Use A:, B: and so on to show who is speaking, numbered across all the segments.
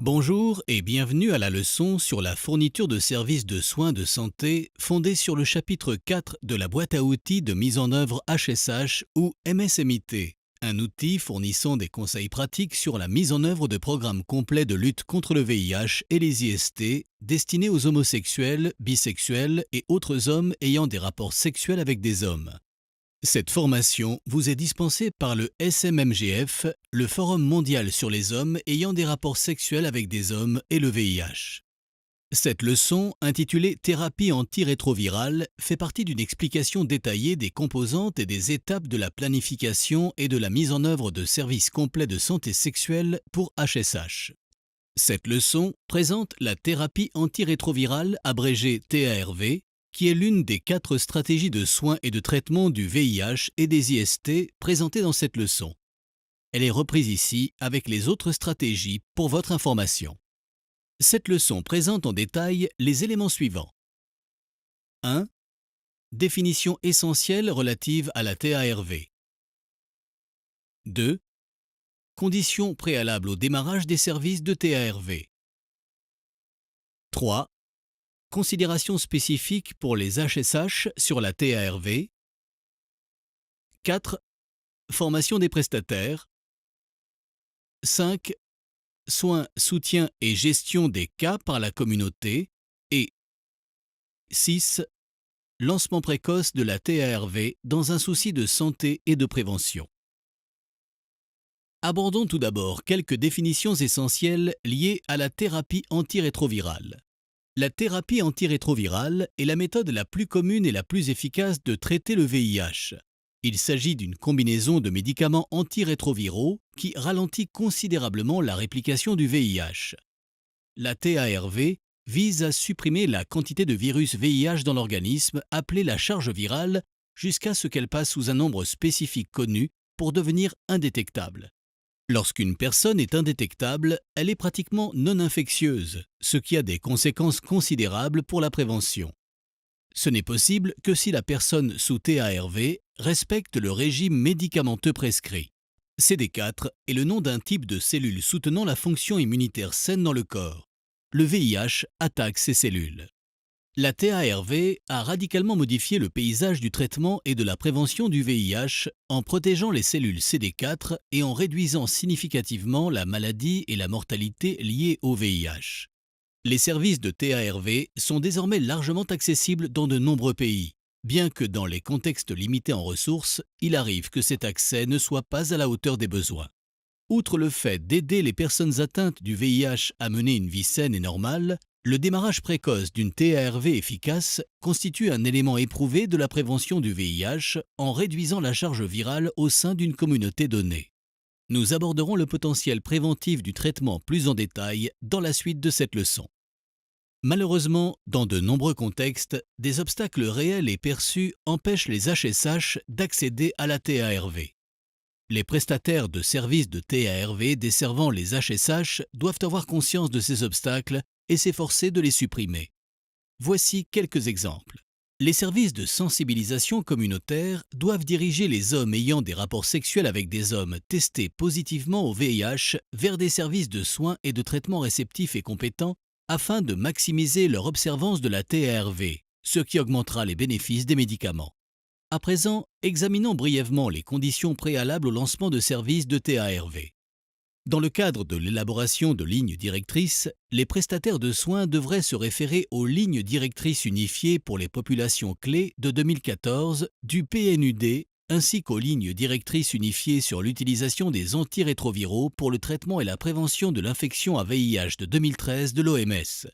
A: Bonjour et bienvenue à la leçon sur la fourniture de services de soins de santé fondée sur le chapitre 4 de la boîte à outils de mise en œuvre HSH ou MSMIT, un outil fournissant des conseils pratiques sur la mise en œuvre de programmes complets de lutte contre le VIH et les IST destinés aux homosexuels, bisexuels et autres hommes ayant des rapports sexuels avec des hommes. Cette formation vous est dispensée par le SMMGF, le Forum mondial sur les hommes ayant des rapports sexuels avec des hommes et le VIH. Cette leçon, intitulée Thérapie antirétrovirale, fait partie d'une explication détaillée des composantes et des étapes de la planification et de la mise en œuvre de services complets de santé sexuelle pour HSH. Cette leçon présente la thérapie antirétrovirale, abrégée TARV, qui est l'une des 4 stratégies de soins et de traitement du VIH et des IST présentées dans cette leçon. Elle est reprise ici avec les autres stratégies pour votre information. Cette leçon présente en détail les éléments suivants. 1. Définition essentielle relative à la TARV. 2. Conditions préalables au démarrage des services de TARV. 3. Considérations spécifiques pour les HSH sur la TARV. 4. Formation des prestataires. 5. Soins, soutien et gestion des cas par la communauté. Et 6. Lancement précoce de la TARV dans un souci de santé et de prévention. Abordons tout d'abord quelques définitions essentielles liées à la thérapie antirétrovirale. La thérapie antirétrovirale est la méthode la plus commune et la plus efficace de traiter le VIH. Il s'agit d'une combinaison de médicaments antirétroviraux qui ralentit considérablement la réplication du VIH. La TARV vise à supprimer la quantité de virus VIH dans l'organisme, appelée la charge virale, jusqu'à ce qu'elle passe sous un nombre spécifique connu pour devenir indétectable. Lorsqu'une personne est indétectable, elle est pratiquement non infectieuse, ce qui a des conséquences considérables pour la prévention. Ce n'est possible que si la personne sous TARV respecte le régime médicamenteux prescrit. CD4 est le nom d'un type de cellule soutenant la fonction immunitaire saine dans le corps. Le VIH attaque ces cellules. La TARV a radicalement modifié le paysage du traitement et de la prévention du VIH en protégeant les cellules CD4 et en réduisant significativement la maladie et la mortalité liées au VIH. Les services de TARV sont désormais largement accessibles dans de nombreux pays, bien que dans les contextes limités en ressources, il arrive que cet accès ne soit pas à la hauteur des besoins. Outre le fait d'aider les personnes atteintes du VIH à mener une vie saine et normale, le démarrage précoce d'une TARV efficace constitue un élément éprouvé de la prévention du VIH en réduisant la charge virale au sein d'une communauté donnée. Nous aborderons le potentiel préventif du traitement plus en détail dans la suite de cette leçon. Malheureusement, dans de nombreux contextes, des obstacles réels et perçus empêchent les HSH d'accéder à la TARV. Les prestataires de services de TARV desservant les HSH doivent avoir conscience de ces obstacles et s'efforcer de les supprimer. Voici quelques exemples. Les services de sensibilisation communautaire doivent diriger les hommes ayant des rapports sexuels avec des hommes testés positivement au VIH vers des services de soins et de traitement réceptifs et compétents afin de maximiser leur observance de la TARV, ce qui augmentera les bénéfices des médicaments. À présent, examinons brièvement les conditions préalables au lancement de services de TARV. Dans le cadre de l'élaboration de lignes directrices, les prestataires de soins devraient se référer aux lignes directrices unifiées pour les populations clés de 2014 du PNUD ainsi qu'aux lignes directrices unifiées sur l'utilisation des antirétroviraux pour le traitement et la prévention de l'infection à VIH de 2013 de l'OMS.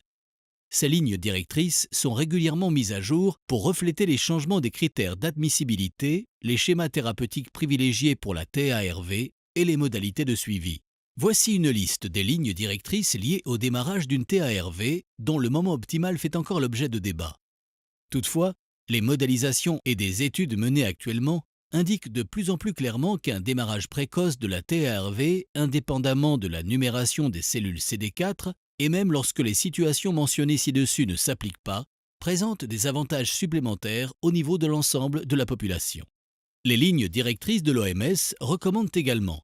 A: Ces lignes directrices sont régulièrement mises à jour pour refléter les changements des critères d'admissibilité, les schémas thérapeutiques privilégiés pour la TARV et les modalités de suivi. Voici une liste des lignes directrices liées au démarrage d'une TARV dont le moment optimal fait encore l'objet de débats. Toutefois, les modélisations et des études menées actuellement indiquent de plus en plus clairement qu'un démarrage précoce de la TARV, indépendamment de la numération des cellules CD4, et même lorsque les situations mentionnées ci-dessus ne s'appliquent pas, présente des avantages supplémentaires au niveau de l'ensemble de la population. Les lignes directrices de l'OMS recommandent également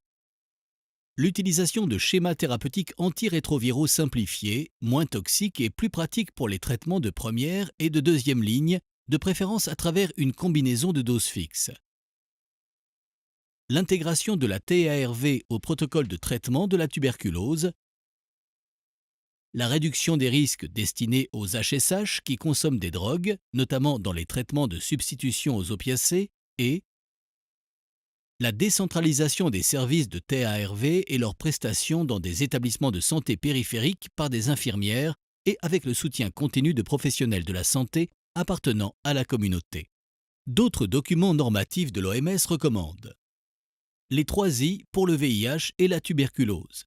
A: l'utilisation de schémas thérapeutiques antirétroviraux simplifiés, moins toxiques et plus pratiques pour les traitements de première et de deuxième ligne, de préférence à travers une combinaison de doses fixes. L'intégration de la TARV au protocole de traitement de la tuberculose, la réduction des risques destinés aux HSH qui consomment des drogues, notamment dans les traitements de substitution aux opiacés, et la décentralisation des services de TARV et leurs prestations dans des établissements de santé périphériques par des infirmières et avec le soutien continu de professionnels de la santé appartenant à la communauté. D'autres documents normatifs de l'OMS recommandent les 3 I pour le VIH et la tuberculose,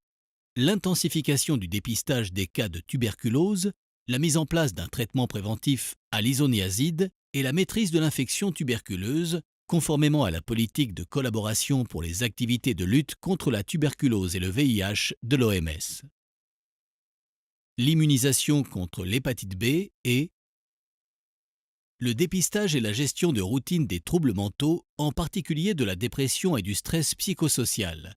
A: l'intensification du dépistage des cas de tuberculose, la mise en place d'un traitement préventif à l'isoniazide et la maîtrise de l'infection tuberculeuse, conformément à la politique de collaboration pour les activités de lutte contre la tuberculose et le VIH de l'OMS. L'immunisation contre l'hépatite B et le dépistage et la gestion de routine des troubles mentaux, en particulier de la dépression et du stress psychosocial.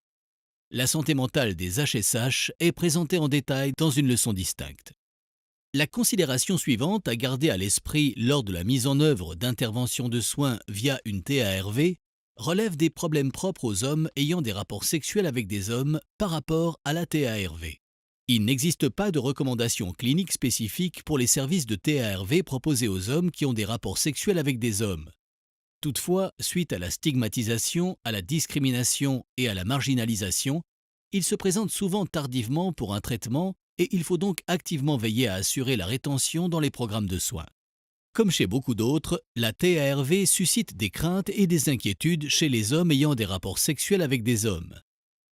A: La santé mentale des HSH est présentée en détail dans une leçon distincte. La considération suivante à garder à l'esprit lors de la mise en œuvre d'interventions de soins via une TARV relève des problèmes propres aux hommes ayant des rapports sexuels avec des hommes par rapport à la TARV. Il n'existe pas de recommandation clinique spécifique pour les services de TARV proposés aux hommes qui ont des rapports sexuels avec des hommes. Toutefois, suite à la stigmatisation, à la discrimination et à la marginalisation, ils se présentent souvent tardivement pour un traitement et il faut donc activement veiller à assurer la rétention dans les programmes de soins. Comme chez beaucoup d'autres, la TARV suscite des craintes et des inquiétudes chez les hommes ayant des rapports sexuels avec des hommes.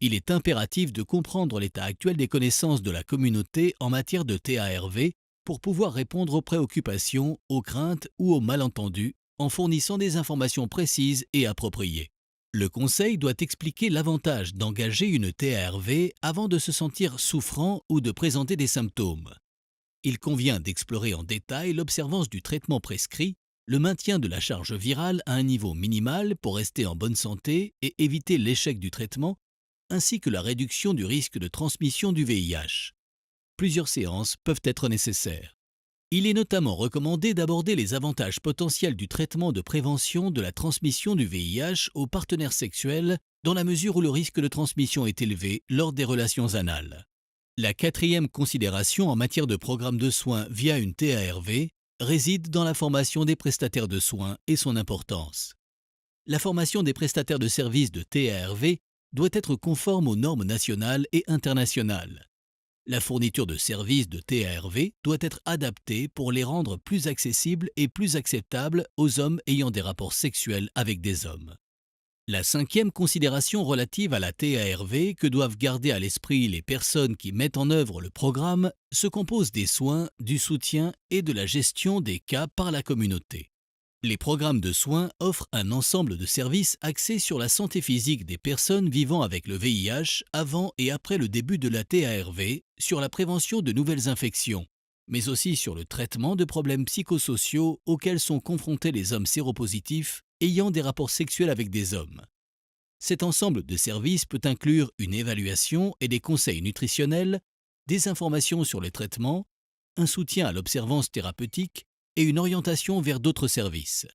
A: Il est impératif de comprendre l'état actuel des connaissances de la communauté en matière de TARV pour pouvoir répondre aux préoccupations, aux craintes ou aux malentendus en fournissant des informations précises et appropriées. Le conseil doit expliquer l'avantage d'engager une TARV avant de se sentir souffrant ou de présenter des symptômes. Il convient d'explorer en détail l'observance du traitement prescrit, le maintien de la charge virale à un niveau minimal pour rester en bonne santé et éviter l'échec du traitement, ainsi que la réduction du risque de transmission du VIH. Plusieurs séances peuvent être nécessaires. Il est notamment recommandé d'aborder les avantages potentiels du traitement de prévention de la transmission du VIH aux partenaires sexuels dans la mesure où le risque de transmission est élevé lors des relations anales. La 4e considération en matière de programme de soins via une TARV réside dans la formation des prestataires de soins et son importance. La formation des prestataires de services de TARV doit être conforme aux normes nationales et internationales. La fourniture de services de TARV doit être adaptée pour les rendre plus accessibles et plus acceptables aux hommes ayant des rapports sexuels avec des hommes. La 5e considération relative à la TARV que doivent garder à l'esprit les personnes qui mettent en œuvre le programme se compose des soins, du soutien et de la gestion des cas par la communauté. Les programmes de soins offrent un ensemble de services axés sur la santé physique des personnes vivant avec le VIH avant et après le début de la TARV, sur la prévention de nouvelles infections, mais aussi sur le traitement de problèmes psychosociaux auxquels sont confrontés les hommes séropositifs ayant des rapports sexuels avec des hommes. Cet ensemble de services peut inclure une évaluation et des conseils nutritionnels, des informations sur les traitements, un soutien à l'observance thérapeutique, et une orientation vers d'autres services.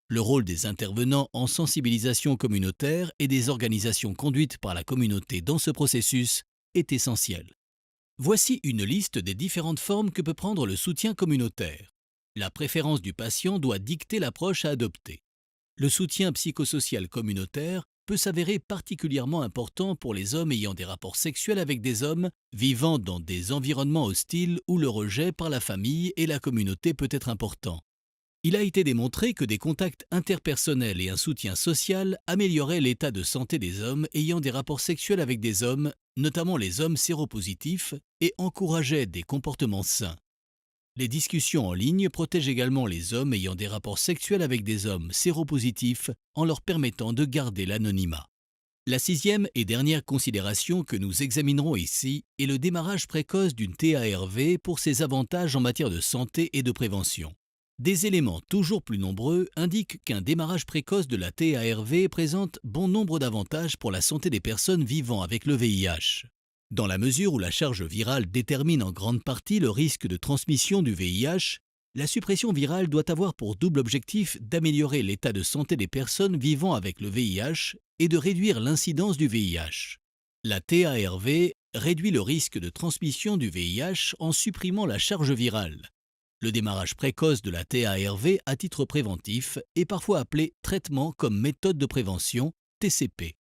A: Le rôle des intervenants en sensibilisation communautaire et des organisations conduites par la communauté dans ce processus est essentiel. Voici une liste des différentes formes que peut prendre le soutien communautaire. La préférence du patient doit dicter l'approche à adopter. Le soutien psychosocial communautaire peut s'avérer particulièrement important pour les hommes ayant des rapports sexuels avec des hommes vivant dans des environnements hostiles où le rejet par la famille et la communauté peut être important. Il a été démontré que des contacts interpersonnels et un soutien social amélioraient l'état de santé des hommes ayant des rapports sexuels avec des hommes, notamment les hommes séropositifs, et encourageaient des comportements sains. Les discussions en ligne protègent également les hommes ayant des rapports sexuels avec des hommes séropositifs en leur permettant de garder l'anonymat. La 6e et dernière considération que nous examinerons ici est le démarrage précoce d'une TARV pour ses avantages en matière de santé et de prévention. Des éléments toujours plus nombreux indiquent qu'un démarrage précoce de la TARV présente bon nombre d'avantages pour la santé des personnes vivant avec le VIH. Dans la mesure où la charge virale détermine en grande partie le risque de transmission du VIH, la suppression virale doit avoir pour double objectif d'améliorer l'état de santé des personnes vivant avec le VIH et de réduire l'incidence du VIH. La TARV réduit le risque de transmission du VIH en supprimant la charge virale. Le démarrage précoce de la TARV à titre préventif est parfois appelé traitement comme méthode de prévention, TCP.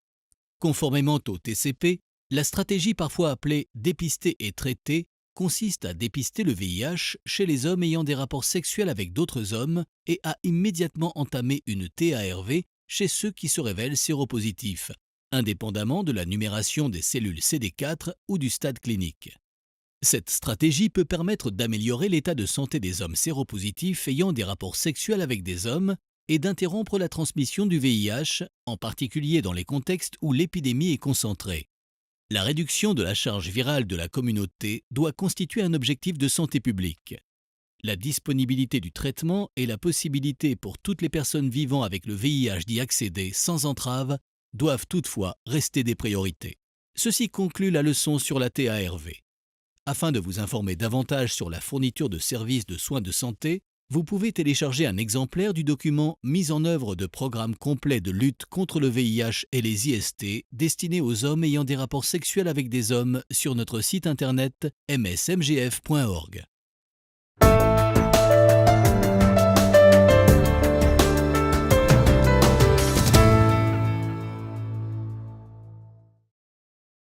A: Conformément au TCP, la stratégie parfois appelée dépister et traiter consiste à dépister le VIH chez les hommes ayant des rapports sexuels avec d'autres hommes et à immédiatement entamer une TARV chez ceux qui se révèlent séropositifs, indépendamment de la numération des cellules CD4 ou du stade clinique. Cette stratégie peut permettre d'améliorer l'état de santé des hommes séropositifs ayant des rapports sexuels avec des hommes et d'interrompre la transmission du VIH, en particulier dans les contextes où l'épidémie est concentrée. La réduction de la charge virale de la communauté doit constituer un objectif de santé publique. La disponibilité du traitement et la possibilité pour toutes les personnes vivant avec le VIH d'y accéder sans entrave doivent toutefois rester des priorités. Ceci conclut la leçon sur la TARV. Afin de vous informer davantage sur la fourniture de services de soins de santé, vous pouvez télécharger un exemplaire du document Mise en œuvre de programmes complets de lutte contre le VIH et les IST destinés aux hommes ayant des rapports sexuels avec des hommes sur notre site internet msmgf.org.